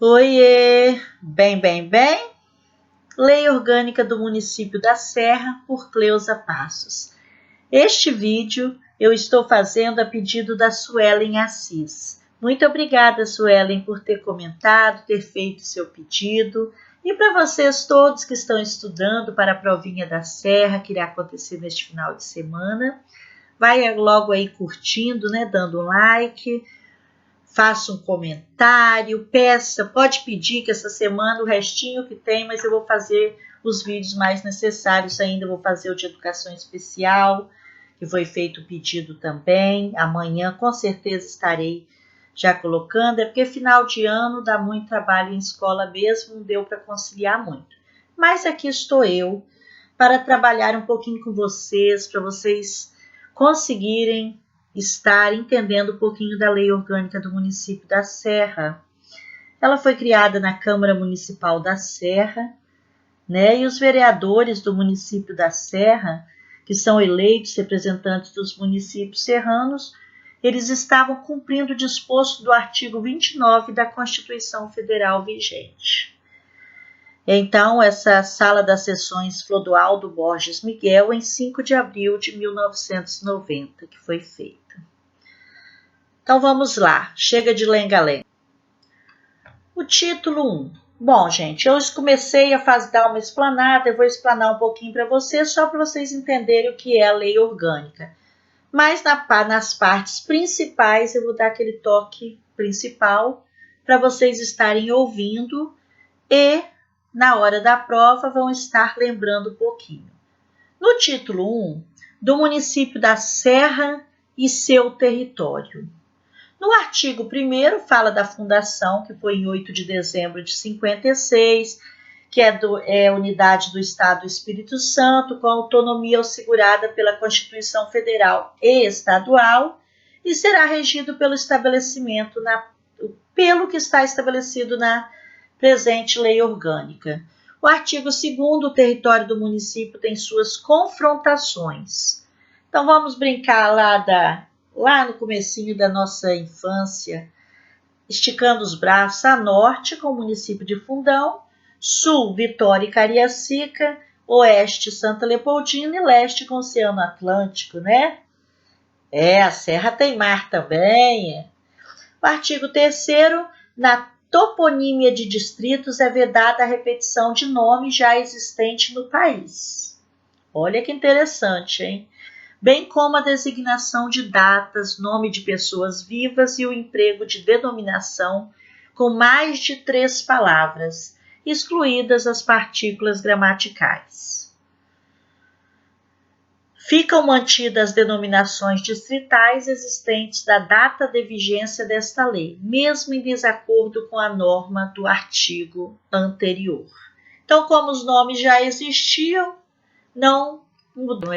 Oiê! Bem. Lei Orgânica do Município da Serra, por Cleusa Passos. Este vídeo eu estou fazendo a pedido da Suelen Assis. Muito obrigada, Suelen, por ter comentado, ter feito seu pedido. E para vocês todos que estão estudando para a provinha da Serra, que irá acontecer neste final de semana, vai logo aí curtindo, né, dando um like, faça um comentário, peça, pode pedir que essa semana o restinho que tem, mas eu vou fazer os vídeos mais necessários ainda, vou fazer o de educação especial, que foi feito o pedido também, amanhã com certeza estarei já colocando, é porque final de ano dá muito trabalho em escola mesmo, não deu para conciliar muito. Mas aqui estou eu para trabalhar um pouquinho com vocês, para vocês conseguirem estar entendendo um pouquinho da Lei Orgânica do Município da Serra. Ela foi criada na Câmara Municipal da Serra, né? E os vereadores do município da Serra, que são eleitos representantes dos municípios serranos, eles estavam cumprindo o disposto do artigo 29 da Constituição Federal vigente. Então, essa sala das sessões Clodoaldo Borges Miguel, em 5 de abril de 1990, que foi feita. Então, vamos lá. Chega de lenga-lenga. O título 1. Bom, gente, eu comecei a dar uma explanada, eu vou explanar um pouquinho para vocês, só para vocês entenderem o que é a lei orgânica. Mas nas partes principais, eu vou dar aquele toque principal para vocês estarem ouvindo e na hora da prova vão estar lembrando um pouquinho. No título 1, do município da Serra e seu território. No artigo 1º fala da fundação, que foi em 8 de dezembro de 56, que é unidade do Estado do Espírito Santo, com autonomia assegurada pela Constituição Federal e Estadual, e será regido pelo que está estabelecido na presente lei orgânica. O artigo 2º, o território do município tem suas confrontações. Então vamos brincar lá no comecinho da nossa infância, esticando os braços a norte com o município de Fundão, sul Vitória e Cariacica, oeste Santa Leopoldina e leste com o Oceano Atlântico, né? A Serra tem mar também. O artigo 3º, na toponímia de distritos é vedada a repetição de nome já existente no país. Olha que interessante, hein? Bem como a designação de datas, nome de pessoas vivas e o emprego de denominação com mais de 3 palavras, excluídas as partículas gramaticais. Ficam mantidas as denominações distritais existentes da data de vigência desta lei, mesmo em desacordo com a norma do artigo anterior. Então, como os nomes já existiam, não mudou.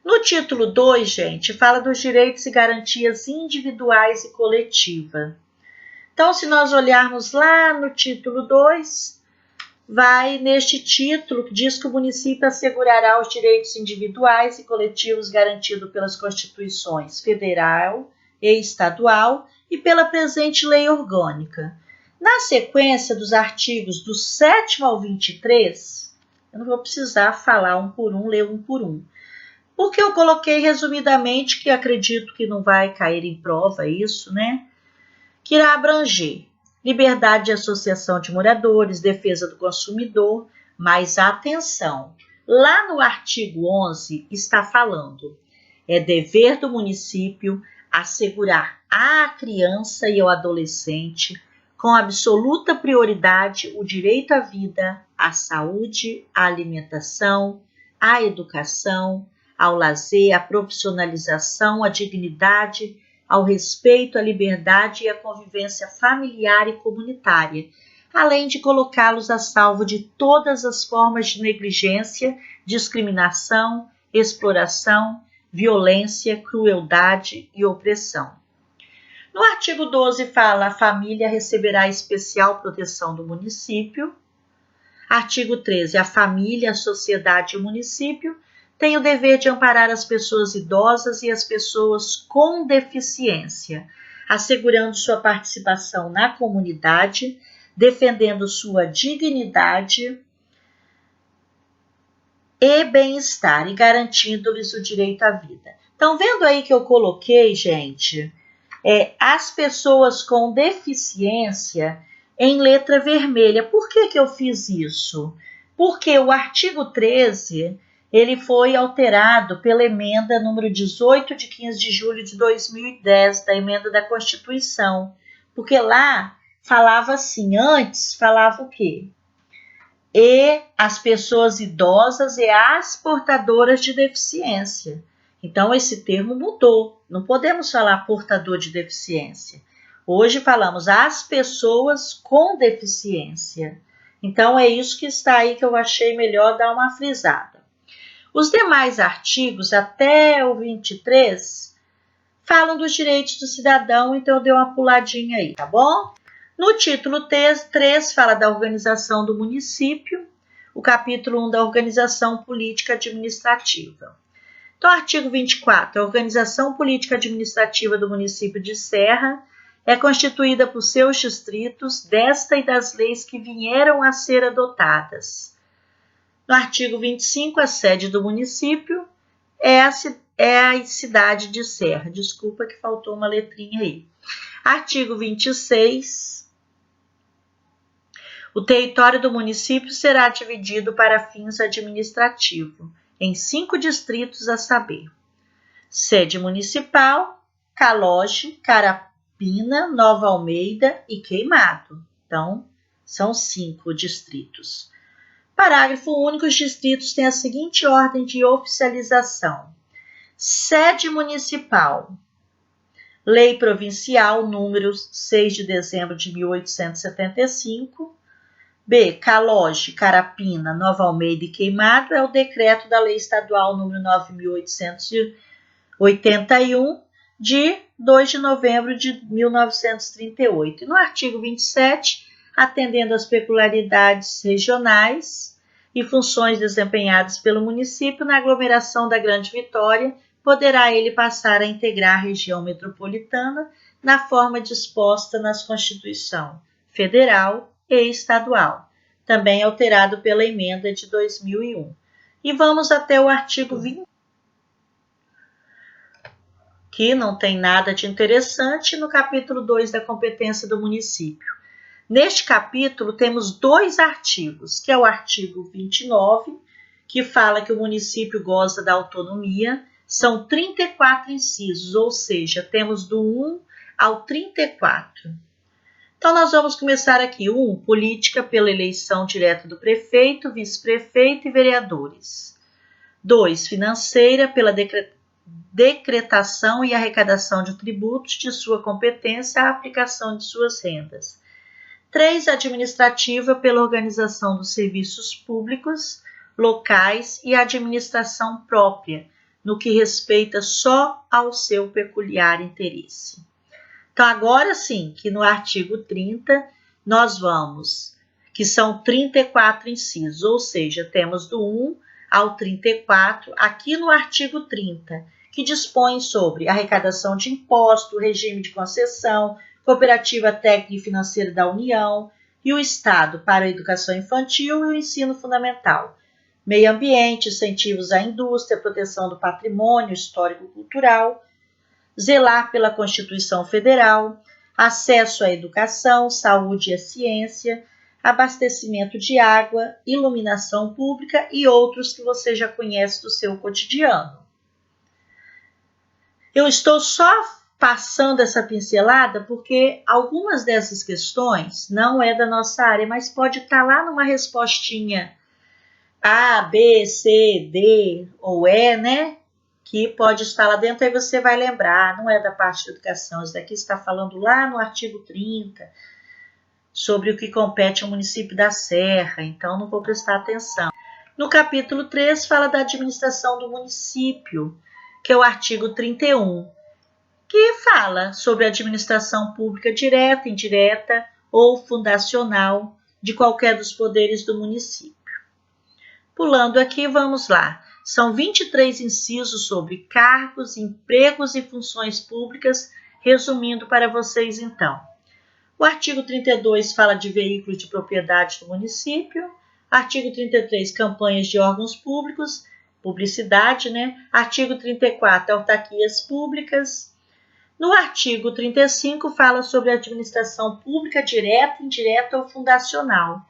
No título 2, gente, fala dos direitos e garantias individuais e coletiva. Então, se nós olharmos lá no título 2, vai neste título que diz que o município assegurará os direitos individuais e coletivos garantidos pelas Constituições Federal e Estadual e pela presente lei orgânica. Na sequência dos artigos do 7º ao 23, eu não vou precisar falar um por um, ler um por um, porque eu coloquei resumidamente, que acredito que não vai cair em prova isso, né? Que irá abranger liberdade de associação de moradores, defesa do consumidor, mas atenção, lá no artigo 11 está falando, é dever do município assegurar à criança e ao adolescente, com absoluta prioridade, o direito à vida, à saúde, à alimentação, à educação, ao lazer, à profissionalização, à dignidade, ao respeito, à liberdade e à convivência familiar e comunitária, além de colocá-los a salvo de todas as formas de negligência, discriminação, exploração, violência, crueldade e opressão. No artigo 12 fala: a família receberá especial proteção do município. Artigo 13, a família, a sociedade e o município tem o dever de amparar as pessoas idosas e as pessoas com deficiência, assegurando sua participação na comunidade, defendendo sua dignidade e bem-estar e garantindo-lhes o direito à vida. Então, vendo aí que eu coloquei, gente, as pessoas com deficiência em letra vermelha. Por que eu fiz isso? Porque o artigo 13, ele foi alterado pela emenda número 18 de 15 de julho de 2010, da emenda da Constituição. Porque lá falava assim, antes falava o quê? E as pessoas idosas e as portadoras de deficiência. Então, esse termo mudou. Não podemos falar portador de deficiência. Hoje falamos as pessoas com deficiência. Então, é isso que está aí que eu achei melhor dar uma frisada. Os demais artigos, até o 23, falam dos direitos do cidadão, então eu dei uma puladinha aí, tá bom? No título 3 fala da organização do município, o capítulo 1 da organização política administrativa. Então, artigo 24, a organização política administrativa do município de Serra é constituída por seus distritos, desta e das leis que vieram a ser adotadas. No artigo 25, a sede do município é a cidade de Serra. Desculpa que faltou uma letrinha aí. Artigo 26. O território do município será dividido para fins administrativos em 5 distritos, a saber: sede municipal, Caloche, Carapina, Nova Almeida e Queimado. Então, são 5 distritos. Parágrafo único, os distritos têm a seguinte ordem de oficialização: sede municipal, Lei Provincial número 6 de dezembro de 1875. B. Caloche, Carapina, Nova Almeida e Queimado é o decreto da Lei Estadual número 9.881, de 2 de novembro de 1938. E no artigo 27, atendendo às peculiaridades regionais e funções desempenhadas pelo município na aglomeração da Grande Vitória, poderá ele passar a integrar a região metropolitana na forma disposta nas Constituição Federal e estadual, também alterado pela emenda de 2001. E vamos até o artigo 20, que não tem nada de interessante, no capítulo 2 da competência do município. Neste capítulo temos 2 artigos, que é o artigo 29, que fala que o município goza da autonomia. São 34 incisos, ou seja, temos do 1 ao 34. Então, nós vamos começar aqui. 1. Política pela eleição direta do prefeito, vice-prefeito e vereadores. 2. Financeira pela decretação e arrecadação de tributos de sua competência à aplicação de suas rendas. 3. Administrativa pela organização dos serviços públicos, locais e administração própria, no que respeita só ao seu peculiar interesse. Então, agora sim, que no artigo 30, nós vamos, que são 34 incisos, ou seja, temos do 1 ao 34, aqui no artigo 30, que dispõe sobre arrecadação de imposto, regime de concessão, cooperativa técnica e financeira da União e o Estado para a educação infantil e o ensino fundamental, meio ambiente, incentivos à indústria, proteção do patrimônio histórico-cultural, zelar pela Constituição Federal, acesso à educação, saúde e à ciência, abastecimento de água, iluminação pública e outros que você já conhece do seu cotidiano. Eu estou só passando essa pincelada porque algumas dessas questões não é da nossa área, mas pode estar lá numa respostinha A, B, C, D ou E, né? Que pode estar lá dentro, aí você vai lembrar, não é da parte de educação, isso daqui está falando lá no artigo 30, sobre o que compete ao município da Serra, então não vou prestar atenção. No capítulo 3 fala da administração do município, que é o artigo 31, que fala sobre a administração pública direta, indireta ou fundacional de qualquer dos poderes do município. Pulando aqui, vamos lá. São 23 incisos sobre cargos, empregos e funções públicas Resumindo para vocês, então. O artigo 32 fala de veículos de propriedade do município. Artigo 33, campanhas de órgãos públicos, publicidade, né? Artigo 34, autarquias públicas. No artigo 35, fala sobre a administração pública direta, indireta ou fundacional.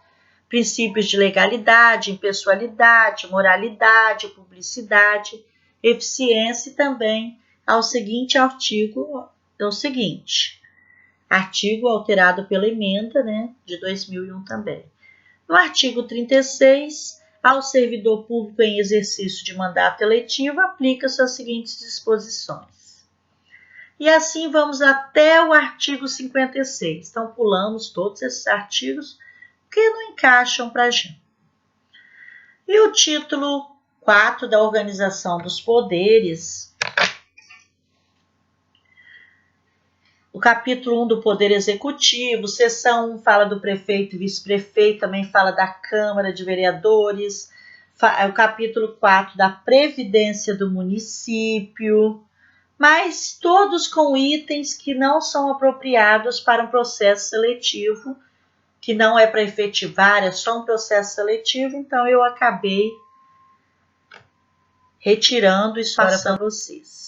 Princípios de legalidade, impessoalidade, moralidade, publicidade, eficiência e também ao seguinte artigo, é o seguinte, artigo alterado pela emenda, né, de 2001 também. No artigo 36, ao servidor público em exercício de mandato eletivo, aplica-se as seguintes disposições. E assim vamos até o artigo 56. Então, pulamos todos esses artigos que não encaixam para a gente. E o título 4 da Organização dos Poderes, o capítulo 1 do Poder Executivo, seção 1 fala do prefeito e vice-prefeito, também fala da Câmara de Vereadores, o capítulo 4 da Previdência do município, mas todos com itens que não são apropriados para um processo seletivo, que não é para efetivar, é só um processo seletivo, então eu acabei retirando isso para vocês.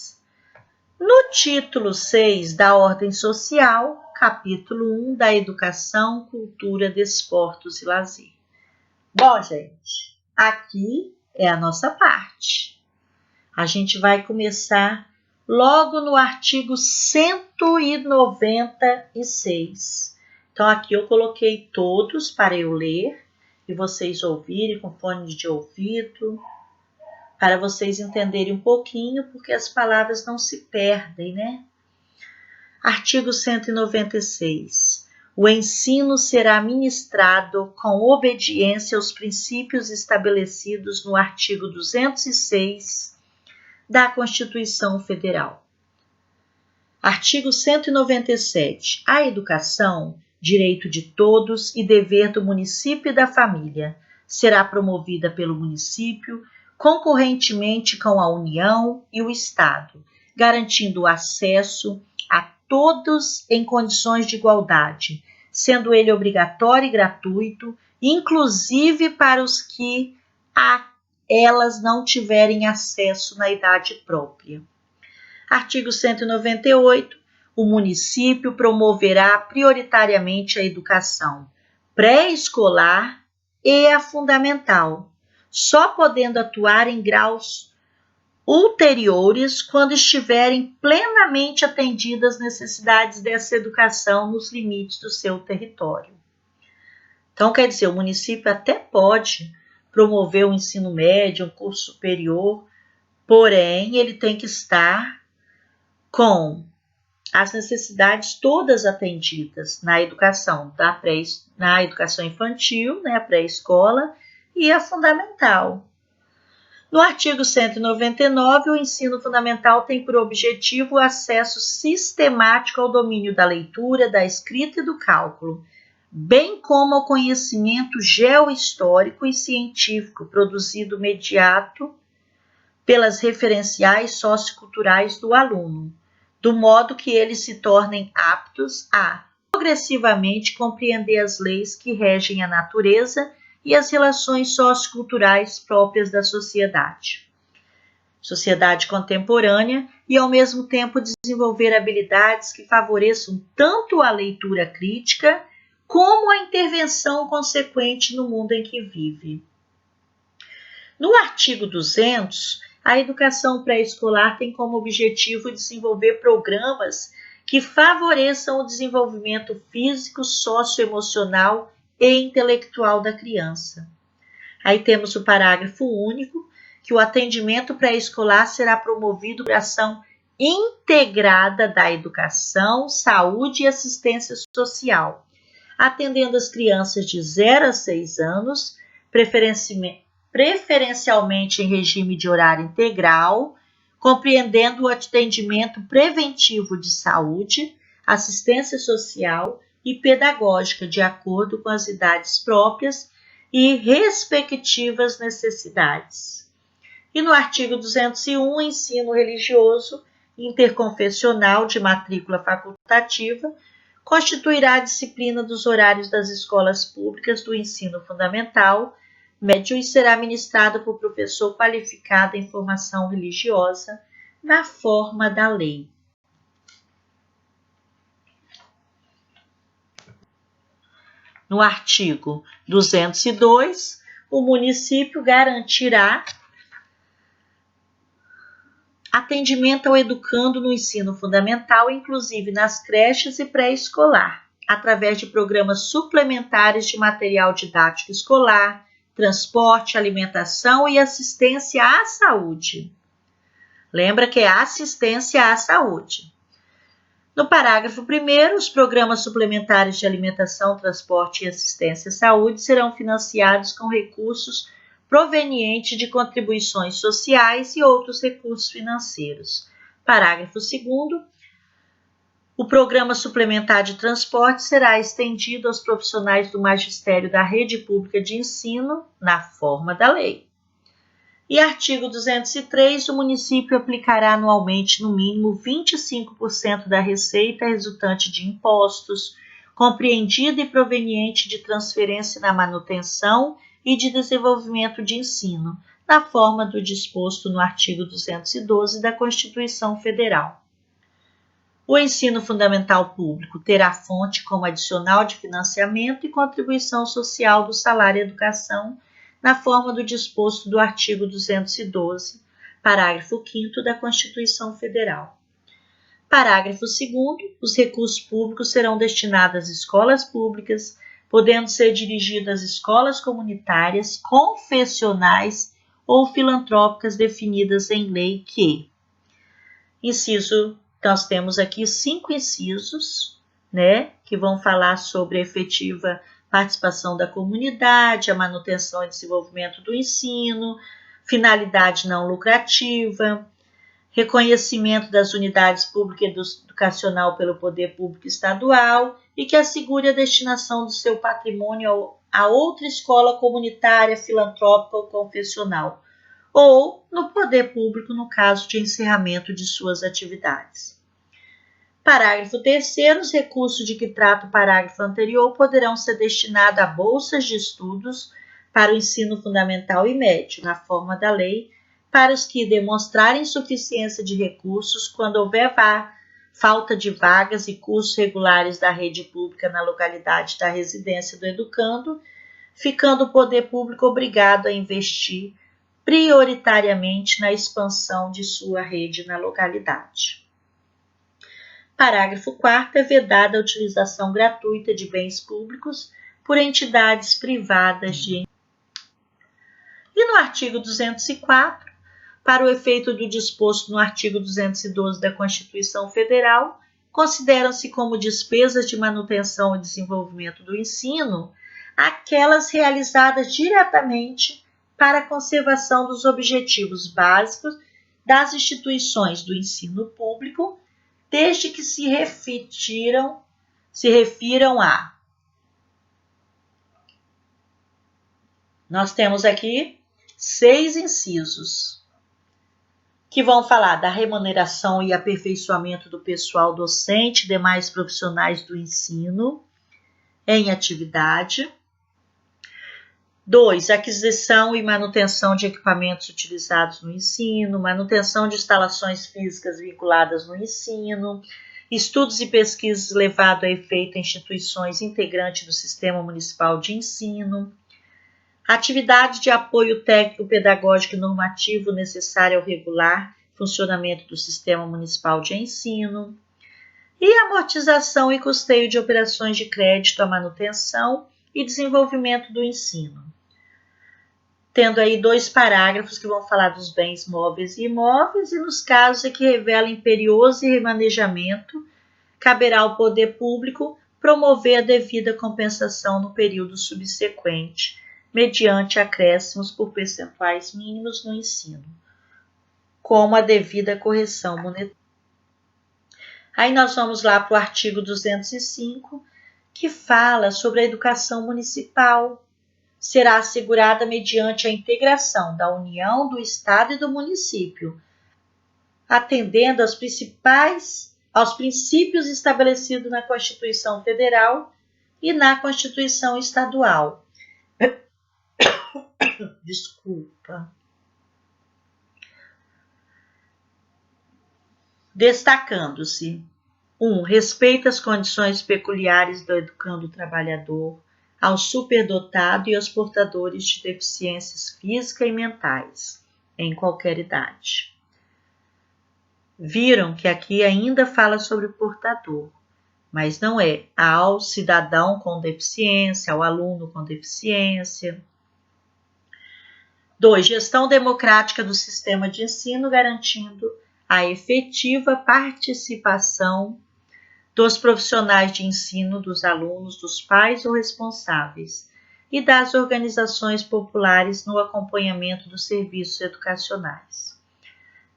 No título 6 da Ordem Social, capítulo 1 da Educação, Cultura, Desportos e Lazer. Bom, gente, aqui é a nossa parte. A gente vai começar logo no artigo 196. Então, aqui eu coloquei todos para eu ler e vocês ouvirem com fone de ouvido, para vocês entenderem um pouquinho, porque as palavras não se perdem, né? Artigo 196. O ensino será ministrado com obediência aos princípios estabelecidos no artigo 206 da Constituição Federal. Artigo 197. A educação, direito de todos e dever do município e da família, será promovida pelo município concorrentemente com a União e o Estado, garantindo o acesso a todos em condições de igualdade, sendo ele obrigatório e gratuito, inclusive para os que a elas não tiverem acesso na idade própria. Artigo 198. O município promoverá prioritariamente a educação pré-escolar e a fundamental, só podendo atuar em graus ulteriores quando estiverem plenamente atendidas as necessidades dessa educação nos limites do seu território. Então, quer dizer, o município até pode promover o ensino médio, um curso superior, porém, ele tem que estar com as necessidades todas atendidas na educação, na educação infantil, né, a pré-escola, e a fundamental. No artigo 199, o ensino fundamental tem por objetivo o acesso sistemático ao domínio da leitura, da escrita e do cálculo, bem como ao conhecimento geohistórico e científico produzido mediato pelas referenciais socioculturais do aluno, do modo que eles se tornem aptos a progressivamente compreender as leis que regem a natureza e as relações socioculturais próprias da sociedade contemporânea, e ao mesmo tempo desenvolver habilidades que favoreçam tanto a leitura crítica como a intervenção consequente no mundo em que vive. No artigo 200, a educação pré-escolar tem como objetivo desenvolver programas que favoreçam o desenvolvimento físico, socioemocional e intelectual da criança. Aí temos o parágrafo único, que o atendimento pré-escolar será promovido por ação integrada da educação, saúde e assistência social, atendendo as crianças de 0 a 6 anos, preferencialmente em regime de horário integral, compreendendo o atendimento preventivo de saúde, assistência social e pedagógica, de acordo com as idades próprias e respectivas necessidades. E no artigo 201, o ensino religioso interconfessional de matrícula facultativa constituirá a disciplina dos horários das escolas públicas do ensino fundamental, médio e será ministrada por professor qualificado em formação religiosa, na forma da lei. No artigo 202, o município garantirá atendimento ao educando no ensino fundamental, inclusive nas creches e pré-escolar, através de programas suplementares de material didático escolar, transporte, alimentação e assistência à saúde. Lembra que é assistência à saúde. No parágrafo 1º, os programas suplementares de alimentação, transporte e assistência à saúde serão financiados com recursos provenientes de contribuições sociais e outros recursos financeiros. Parágrafo 2º, o programa suplementar de transporte será estendido aos profissionais do magistério da rede pública de ensino, na forma da lei. E artigo 203, o município aplicará anualmente no mínimo 25% da receita resultante de impostos, compreendida e proveniente de transferência na manutenção e de desenvolvimento de ensino, na forma do disposto no artigo 212 da Constituição Federal. O ensino fundamental público terá fonte como adicional de financiamento e contribuição social do salário educação, na forma do disposto do artigo 212, parágrafo 5º da Constituição Federal. Parágrafo 2º, os recursos públicos serão destinados às escolas públicas, podendo ser dirigidos às escolas comunitárias, confessionais ou filantrópicas definidas em lei que. Nós temos aqui 5 incisos, que vão falar sobre a efetiva participação da comunidade, a manutenção e desenvolvimento do ensino, finalidade não lucrativa, reconhecimento das unidades públicas educacional pelo poder público estadual e que assegure a destinação do seu patrimônio a outra escola comunitária, filantrópica ou confessional, ou no poder público no caso de encerramento de suas atividades. Parágrafo 3º, os recursos de que trata o parágrafo anterior poderão ser destinados a bolsas de estudos para o ensino fundamental e médio, na forma da lei, para os que demonstrarem insuficiência de recursos quando houver falta de vagas e cursos regulares da rede pública na localidade da residência do educando, ficando o poder público obrigado a investir prioritariamente na expansão de sua rede na localidade. Parágrafo 4º, é vedada a utilização gratuita de bens públicos por entidades privadas de. E no artigo 204, para o efeito do disposto no artigo 212 da Constituição Federal, consideram-se como despesas de manutenção e desenvolvimento do ensino aquelas realizadas diretamente para a conservação dos objetivos básicos das instituições do ensino público, desde que se refiram a. Nós temos aqui 6 incisos que vão falar da remuneração e aperfeiçoamento do pessoal docente e demais profissionais do ensino em atividade. 2. Aquisição e manutenção de equipamentos utilizados no ensino, manutenção de instalações físicas vinculadas no ensino, estudos e pesquisas levados a efeito em instituições integrantes do Sistema Municipal de Ensino, atividade de apoio técnico, pedagógico e normativo necessário ao regular funcionamento do Sistema Municipal de Ensino, e amortização e custeio de operações de crédito à manutenção e desenvolvimento do ensino. Tendo aí 2 parágrafos que vão falar dos bens móveis e imóveis, e nos casos em que revela imperioso remanejamento, caberá ao poder público promover a devida compensação no período subsequente, mediante acréscimos por percentuais mínimos no ensino, como a devida correção monetária. Aí nós vamos lá para o artigo 205, que fala sobre a educação municipal. Será assegurada mediante a integração da União, do Estado e do município, atendendo aos princípios estabelecidos na Constituição Federal e na Constituição Estadual. Desculpa. Destacando-se: 1. Respeito às condições peculiares do educando trabalhador, ao superdotado e aos portadores de deficiências físicas e mentais, em qualquer idade. Viram que aqui ainda fala sobre o portador, mas não é ao cidadão com deficiência, ao aluno com deficiência. 2. Gestão democrática do sistema de ensino, garantindo a efetiva participação dos profissionais de ensino, dos alunos, dos pais ou responsáveis e das organizações populares no acompanhamento dos serviços educacionais.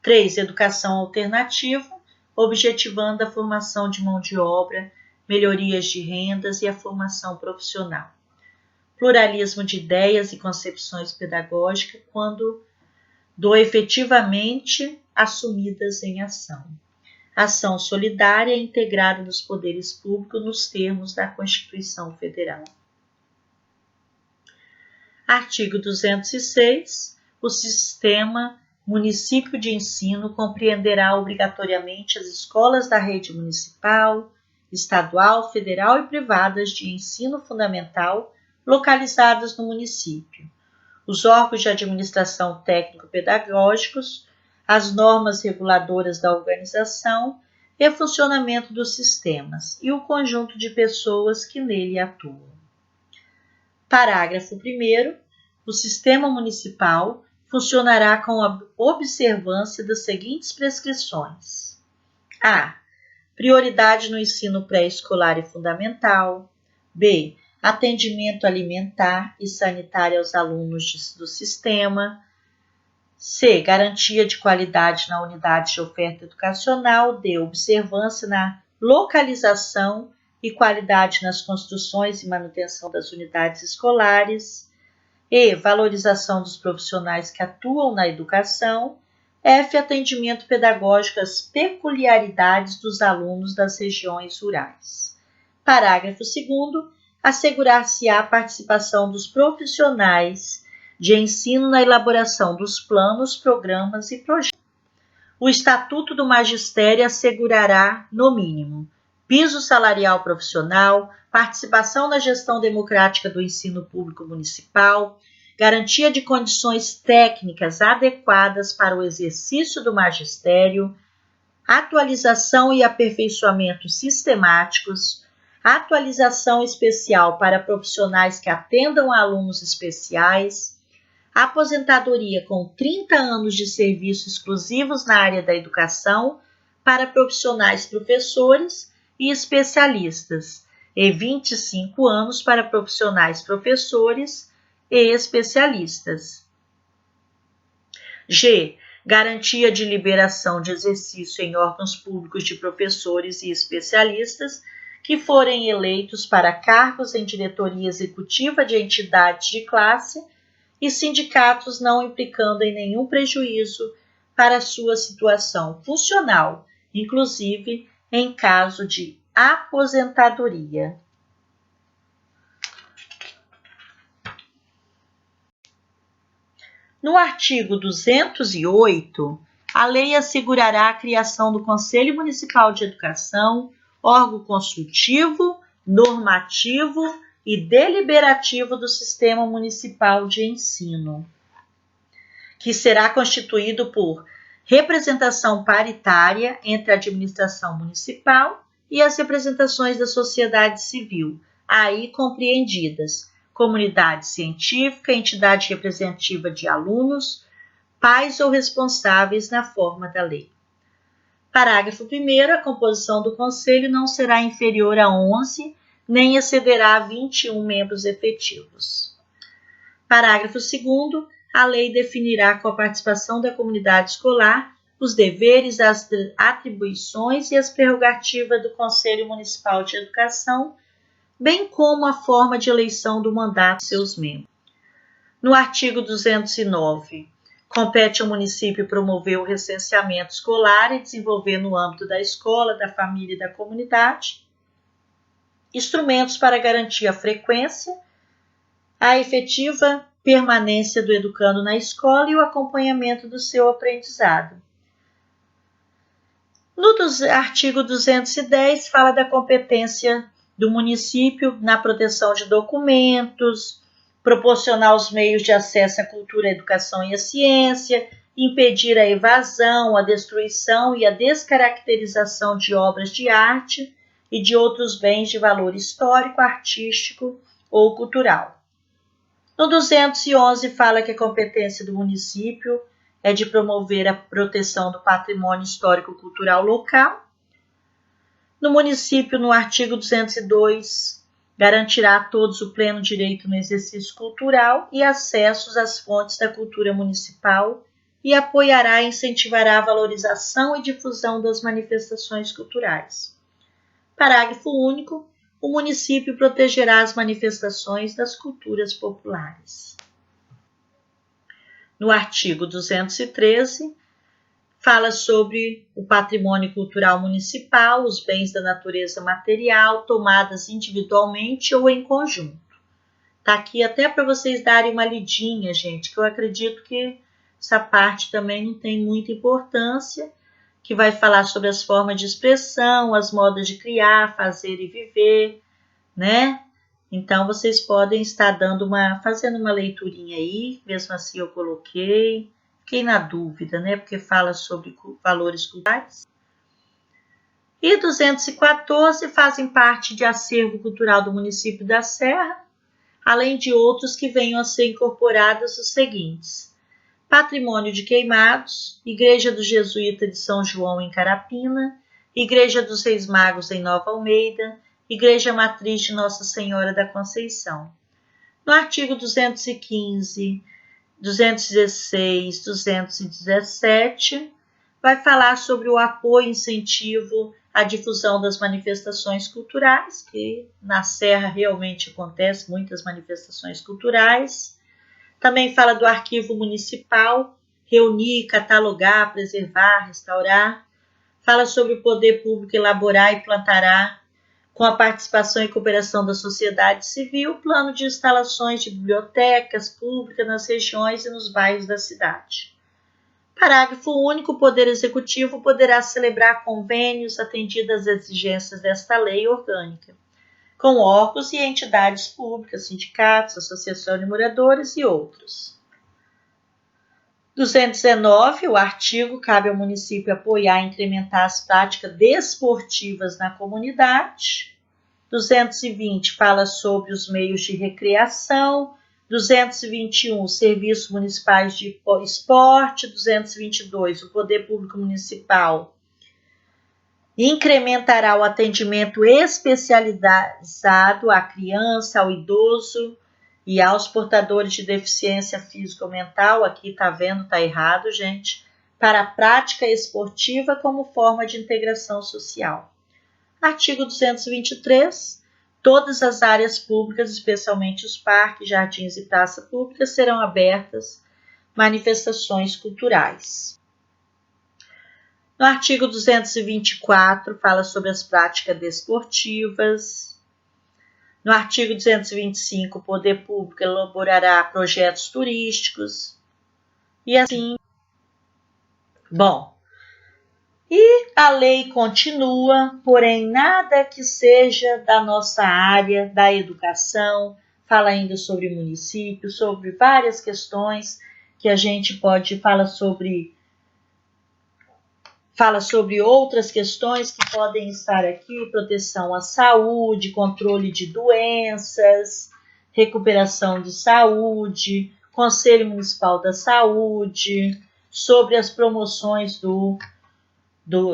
3. Educação alternativa, objetivando a formação de mão de obra, melhorias de rendas e a formação profissional. Pluralismo de ideias e concepções pedagógicas quando efetivamente assumidas em ação. Ação solidária e integrada dos poderes públicos nos termos da Constituição Federal. Artigo 206. O sistema município de ensino compreenderá obrigatoriamente as escolas da rede municipal, estadual, federal e privadas de ensino fundamental localizadas no município, os órgãos de administração técnico-pedagógicos, as normas reguladoras da organização e funcionamento dos sistemas e o conjunto de pessoas que nele atuam. Parágrafo 1º. O sistema municipal funcionará com a observância das seguintes prescrições: a. Prioridade no ensino pré-escolar e fundamental. B. Atendimento alimentar e sanitário aos alunos do sistema. C. Garantia de qualidade na unidade de oferta educacional. D. Observância na localização e qualidade nas construções e manutenção das unidades escolares. E. Valorização dos profissionais que atuam na educação. F. Atendimento pedagógico às peculiaridades dos alunos das regiões rurais. Parágrafo 2º. Assegurar-se-á a participação dos profissionais de ensino na elaboração dos planos, programas e projetos. O Estatuto do Magistério assegurará, no mínimo, piso salarial profissional, participação na gestão democrática do ensino público municipal, garantia de condições técnicas adequadas para o exercício do magistério, atualização e aperfeiçoamento sistemáticos, atualização especial para profissionais que atendam a alunos especiais, aposentadoria com 30 anos de serviço exclusivos na área da educação para profissionais professores e especialistas, e 25 anos para profissionais professores e especialistas. G. Garantia de liberação de exercício em órgãos públicos de professores e especialistas que forem eleitos para cargos em diretoria executiva de entidades de classe e sindicatos não implicando em nenhum prejuízo para sua situação funcional, inclusive em caso de aposentadoria. No artigo 208, a lei assegurará a criação do Conselho Municipal de Educação, órgão consultivo, normativo e deliberativo do Sistema Municipal de Ensino, que será constituído por representação paritária entre a administração municipal e as representações da sociedade civil, aí compreendidas comunidade científica, entidade representativa de alunos, pais ou responsáveis na forma da lei. Parágrafo 1º. A composição do Conselho não será inferior a 11, nem excederá a 21 membros efetivos. Parágrafo 2º. A lei definirá com a participação da comunidade escolar os deveres, as atribuições e as prerrogativas do Conselho Municipal de Educação, bem como a forma de eleição do mandato de seus membros. No artigo 209, Compete ao município promover o recenseamento escolar e desenvolver no âmbito da escola, da família e da comunidade instrumentos para garantir a frequência, a efetiva permanência do educando na escola e o acompanhamento do seu aprendizado. No artigo 210 fala da competência do município na proteção de documentos, proporcionar os meios de acesso à cultura, à educação e à ciência, impedir a evasão, a destruição e a descaracterização de obras de arte e de outros bens de valor histórico, artístico ou cultural. No 211 fala que a competência do município é de promover a proteção do patrimônio histórico-cultural local. No município, no artigo 202, garantirá a todos o pleno direito no exercício cultural e acessos às fontes da cultura municipal e apoiará e incentivará a valorização e difusão das manifestações culturais. Parágrafo único. O município protegerá as manifestações das culturas populares. No artigo 213, fala sobre o patrimônio cultural municipal, os bens da natureza material, tomadas individualmente ou em conjunto. Está aqui até para vocês darem uma lidinha, gente, que eu acredito que essa parte também não tem muita importância, que vai falar sobre as formas de expressão, as modas de criar, fazer e viver, né? Então, vocês podem estar fazendo uma leiturinha aí, mesmo assim eu coloquei, fiquei na dúvida, né? Porque fala sobre valores culturais. E 214 fazem parte de acervo cultural do município da Serra, além de outros que venham a ser incorporados os seguintes: Patrimônio de Queimados, Igreja do Jesuíta de São João em Carapina, Igreja dos Reis Magos em Nova Almeida, Igreja Matriz de Nossa Senhora da Conceição. No artigo 215, 216, 217, vai falar sobre o apoio e incentivo à difusão das manifestações culturais, que na Serra realmente acontecem muitas manifestações culturais. Também fala do arquivo municipal, reunir, catalogar, preservar, restaurar. Fala sobre o poder público elaborar e plantará, com a participação e cooperação da sociedade civil, plano de instalações de bibliotecas públicas nas regiões e nos bairros da cidade. Parágrafo único. O Poder Executivo poderá celebrar convênios atendidas às exigências desta lei orgânica, com órgãos e entidades públicas, sindicatos, associação de moradores e outros. 219, o artigo cabe ao município apoiar e incrementar as práticas desportivas na comunidade. 220 fala sobre os meios de recreação. 221, serviços municipais de esporte. 222, o poder público municipal incrementará o atendimento especializado à criança, ao idoso e aos portadores de deficiência física ou mental. Aqui tá vendo, tá errado, gente. Para a prática esportiva como forma de integração social. Artigo 223. Todas as áreas públicas, especialmente os parques, jardins e praças públicas, serão abertas manifestações culturais. No artigo 224, fala sobre as práticas desportivas. No artigo 225, o poder público elaborará projetos turísticos. E assim. Bom, e a lei continua, porém nada que seja da nossa área, da educação, fala ainda sobre município, sobre várias questões que a gente fala sobre outras questões que podem estar aqui: proteção à saúde, controle de doenças, recuperação de saúde, Conselho Municipal da Saúde, sobre as promoções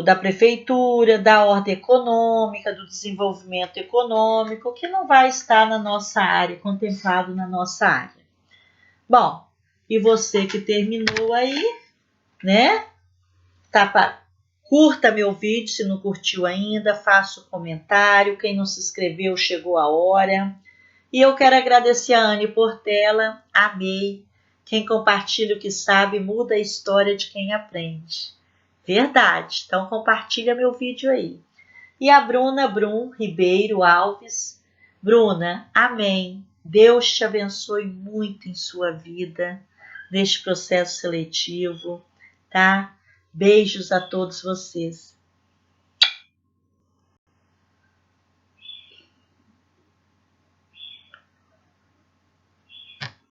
da prefeitura, da ordem econômica, do desenvolvimento econômico, que não vai estar na nossa área, contemplado na nossa área. Bom, e você que terminou aí, né? Curta meu vídeo se não curtiu ainda, faça um comentário. Quem não se inscreveu, chegou a hora. E eu quero agradecer a Anne Portela, amei Quem compartilha o que sabe muda a história de quem aprende. Verdade, então compartilha meu vídeo aí. E a Bruna Brum Ribeiro Alves. Bruna, amém. Deus te abençoe muito em sua vida, neste processo seletivo, tá? Beijos a todos vocês.